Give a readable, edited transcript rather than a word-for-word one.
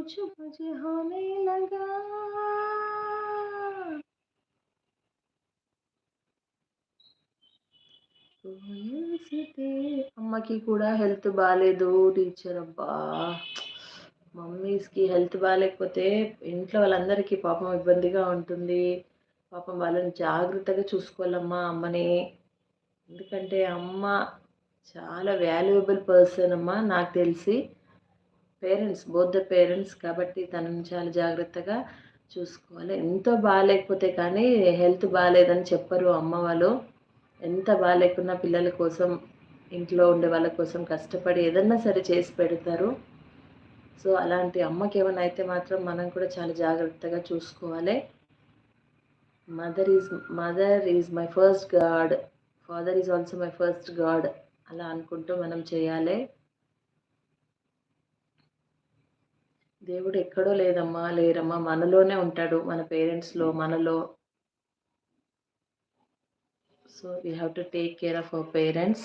कुछ मुझे होने लगा ఊహించితే. అమ్మకి కూడా హెల్త్ బాలేదు టీచర్. అబ్బా! మమ్మీస్‌కి హెల్త్ బాలేకపోతే ఇంట్లో వాళ్ళందరికీ పాపం ఇబ్బందిగా ఉంటుంది. పాపం వాళ్ళని జాగ్రత్తగా చూసుకోవాలమ్మా అమ్మని. ఎందుకంటే అమ్మ చాలా వాల్యుయబుల్ పర్సన్ అమ్మా నాకు తెలిసి. పేరెంట్స్, బోత్ ద పేరెంట్స్ కాబట్టి తనని చాలా జాగ్రత్తగా చూసుకోవాలి. ఎంతో బాలేకపోతే కానీ హెల్త్ బాలేదని చెప్పరు అమ్మ వాళ్ళు. ఎంత బాలేకున్నా పిల్లల కోసం, ఇంట్లో ఉండే వాళ్ళ కోసం కష్టపడి ఏదన్నా సరే చేసి పెడతారు. సో, అలాంటి అమ్మకేమన్నా అయితే మాత్రం మనం కూడా చాలా జాగ్రత్తగా చూసుకోవాలి. Mother is my first God. Father is also my first God. అలా అనుకుంటూ మనం చేయాలి. దేవుడు ఎక్కడో లేరమ్మా. మనలోనే ఉంటాడు. మన పేరెంట్స్‌లో, మనలో. So we have to take care of our parents.